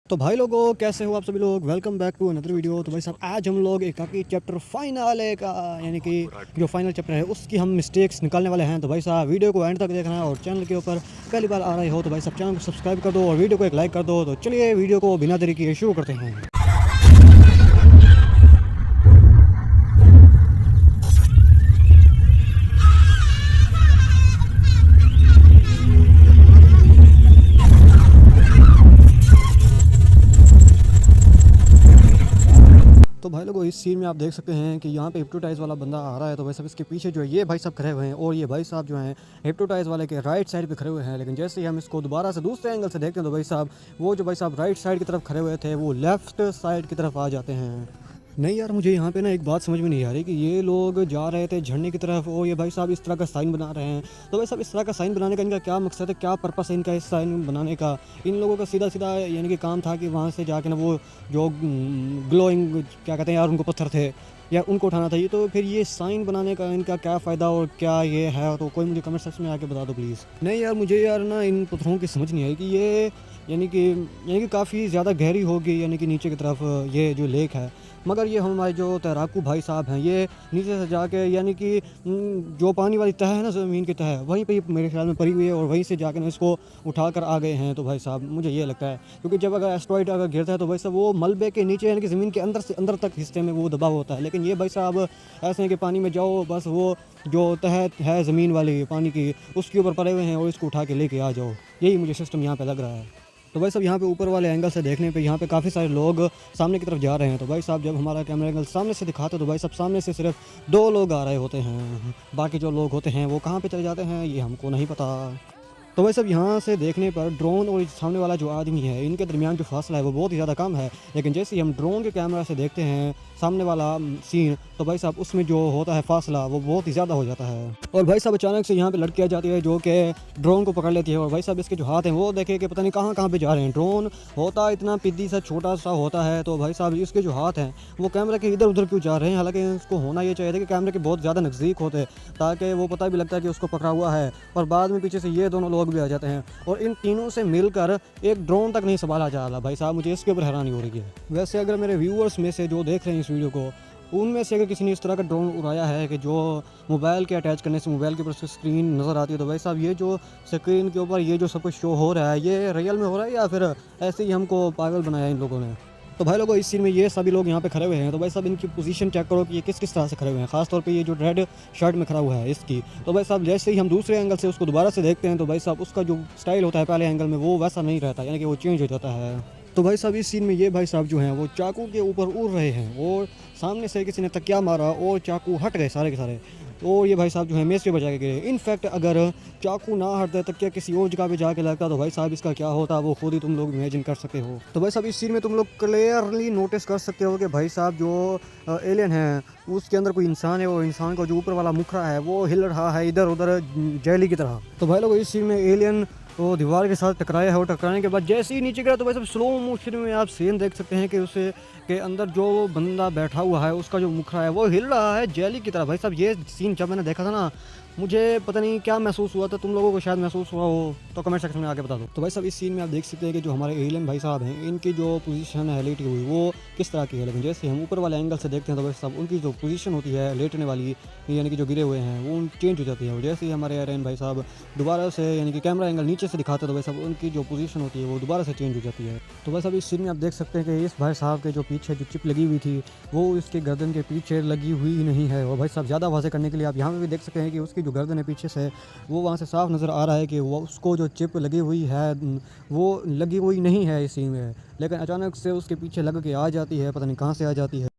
तो भाई लोगों, कैसे हो आप सभी लोग। Welcome back to another video. तो भाई साहब, आज हम लोग एक काफ़ी चैप्टर फाइनल का यानी कि जो फाइनल चैप्टर है उसकी हम मिस्टेक्स निकालने वाले हैं। तो भाई साहब, वीडियो को एंड तक देखना है और चैनल के ऊपर पहली बार आ रहे हो तो भाई साहब चैनल को सब्सक्राइब कर दो और वीडियो को एक लाइक कर दो। तो चलिए वीडियो को बिना देरी किए शुरू करते हैं। तो भाई लोगों, इस सीन में आप देख सकते हैं कि यहाँ पे हिप्नोटाइज वाला बंदा आ रहा है। तो भाई साहब, इसके पीछे जो है ये भाई साहब खड़े हुए हैं और ये भाई साहब जो हैं हिप्नोटाइज वाले के राइट साइड पे खड़े हुए हैं। लेकिन जैसे ही हम इसको दोबारा से दूसरे एंगल से देखते हैं तो भाई साहब वो जो भाई साहब राइट साइड की तरफ खड़े हुए थे वो लेफ्ट साइड की तरफ आ जाते हैं। नहीं यार, मुझे यहाँ पे ना एक बात समझ में नहीं आ रही कि ये लोग जा रहे थे झरने की तरफ और ये भाई साहब इस तरह का साइन बना रहे हैं। तो भाई साहब, इस तरह का साइन बनाने का इनका क्या मकसद है, क्या पर्पस है इनका इस साइन बनाने का। इन लोगों का सीधा सीधा यानी कि काम था कि वहाँ से जाके ना वो जो ग्लोइंग क्या कहते हैं यार, उनको पत्थर थे या उनको उठाना था। ये तो फिर ये साइन बनाने का इनका क्या फ़ायदा और क्या ये है, तो कोई मुझे कमेंट सेक्शन में आके बता दो प्लीज़। नहीं यार, मुझे यार ना इन पत्थरों की समझ नहीं आई कि ये यानी कि काफ़ी ज़्यादा गहरी होगी यानी कि नीचे की तरफ ये जो लेक है। मगर ये हमारे जो तैराकू भाई साहब हैं ये नीचे से जाके यानी कि जो पानी वाली तह है ना, ज़मीन की तह, वहीं पे मेरे ख्याल में पड़ी हुई है और वहीं से जाके ना इसको उठा कर आ गए हैं। तो भाई साहब मुझे ये लगता है, क्योंकि जब अगर एस्ट्रॉइड अगर गिरता है तो भाई साहब वो मलबे के नीचे यानी कि ज़मीन के अंदर से अंदर तक हिस्से में वो दबा होता है। लेकिन ये भाई साहब ऐसे हैं कि पानी में जाओ, बस वो जो तह है ज़मीन वाली पानी की उसके ऊपर पड़े हुए हैं और इसको उठा के लेके आ जाओ। यही मुझे सिस्टम यहाँ पे लग रहा है। तो भाई साहब, यहाँ पे ऊपर वाले एंगल से देखने पे यहाँ पे काफ़ी सारे लोग सामने की तरफ जा रहे हैं। तो भाई साहब, जब हमारा कैमरा एंगल सामने से दिखाते तो भाई साहब सामने से सिर्फ 2 लोग आ रहे होते हैं। बाकी जो लोग होते हैं वो कहाँ पे चले जाते हैं ये हमको नहीं पता। तो भाई साहब, यहाँ से देखने पर ड्रोन और सामने वाला जो आदमी है इनके दरमियान जो फासला है वो बहुत ही ज़्यादा कम है। लेकिन जैसे ही हम ड्रोन के कैमरा से देखते हैं सामने वाला सीन तो भाई साहब उसमें जो होता है फासला वो बहुत ही ज़्यादा हो जाता है। और भाई साहब अचानक से यहाँ पे लड़की आ जाती है जो कि ड्रोन को पकड़ लेती है। और भाई साहब इसके जो हाथ हैं वो देखे कि पता नहीं कहाँ कहाँ पे जा रहे हैं। ड्रोन होता इतना पिद्दी सा छोटा सा होता है, तो भाई साहब इसके जो हाथ हैं वो कैमरा के इधर उधर क्यों जा रहे हैं। हालांकि इसको होना ये चाहिए था कि कैमरे के बहुत ज़्यादा नज़दीक होते ताकि वो पता भी लगता है कि उसको पकड़ा हुआ है। और बाद में पीछे से ये दोनों लोग भी आ जाते हैं और इन तीनों से मिलकर एक ड्रोन तक नहीं संभाला जा रहा। भाई साहब मुझे इसके ऊपर हैरानी हो रही है। वैसे अगर मेरे व्यूअर्स में से जो देख रहे हैं इस वीडियो को, उनमें से अगर किसी ने इस तरह का ड्रोन उड़ाया है कि जो मोबाइल के अटैच करने से मोबाइल के ऊपर से स्क्रीन नज़र आती है, तो भाई साहब ये जो स्क्रीन के ऊपर ये जो सब कुछ शो हो रहा है ये रियल में हो रहा है या फिर ऐसे ही हमको पागल बनाया इन लोगों ने। तो भाई लोगों, इस सीन में ये सभी लोग यहाँ पे खड़े हुए हैं। तो भाई साहब इनकी पोजीशन चेक करो कि ये किस किस तरह से खड़े हुए हैं। खासतौर पे ये जो रेड शर्ट में खड़ा हुआ है इसकी। तो भाई साहब जैसे ही हम दूसरे एंगल से उसको दोबारा से देखते हैं तो भाई साहब उसका जो स्टाइल होता है पहले एंगल में वो वैसा नहीं रहता, यानी कि वो चेंज हो जाता है। तो भाई साहब इस सीन में ये भाई साहब जो हैं वो चाकू के ऊपर उड़ रहे हैं और सामने से किसी ने तकिया मारा और चाकू हट गए सारे के सारे। और ये भाई साहब जो है मेज़ पे बजा के गिरे। इनफैक्ट अगर चाकू ना हटते तकिया किसी और जगह पे जाके लगता तो भाई साहब इसका क्या होता वो खुद ही तुम लोग इमेजिन कर सकते हो। तो भाई साहब इस सीन में तुम लोग क्लियरली नोटिस कर सकते हो कि भाई साहब जो एलियन है उसके अंदर कोई इंसान है। वो इंसान का जो ऊपर वाला मुखड़ा है वो हिल रहा है इधर उधर जेली की तरह। तो भाई लोग इस सीन में एलियन तो दीवार के साथ टकराया है और टकराने के बाद जैसे ही नीचे गिरा तो भाई साहब स्लो मोशन में आप सीन देख सकते हैं कि उसे के अंदर जो बंदा बैठा हुआ है उसका जो मुखड़ा है वो हिल रहा है जेली की तरह। भाई साहब ये सीन जब मैंने देखा था ना, मुझे पता नहीं क्या महसूस हुआ था, तुम लोगों को शायद महसूस हुआ हो तो कमेंट सेक्शन में आके बता दो। तो भाई साहब इस सीन में आप देख सकते हैं कि जो हमारे एलियन भाई साहब हैं इनकी जो पोजीशन है लेटी हुई वो किस तरह की है। लेकिन जैसे हम ऊपर वाले एंगल से देखते हैं तो भाई साहब उनकी जो पोजीशन होती है लेटने वाली यानी कि जो गिरे हुए हैं वो चेंज हो जाती है। और जैसे ही हमारे एलियन भाई साहब दोबारा से यानी कि कैमरा एंगल नीचे से दिखाते हैं तो भाई साहब उनकी जो पोजीशन होती है वो दोबारा से चेंज हो जाती है। तो भाई साहब इस सीन में आप देख सकते हैं कि इस भाई साहब के जो पीछे जो चिप लगी हुई थी वो इसके गर्दन के पीछे लगी हुई नहीं है। और भाई साहब ज़्यादा वाज़ेह करने के लिए आप यहाँ पे भी देख सकते हैं कि उसकी जो गर्दन है पीछे से वो वहाँ से साफ नज़र आ रहा है कि वो उसको जो चिप लगी हुई है वो लगी हुई नहीं है इस सीन में। लेकिन अचानक से उसके पीछे लग के आ जाती है, पता नहीं कहाँ से आ जाती है।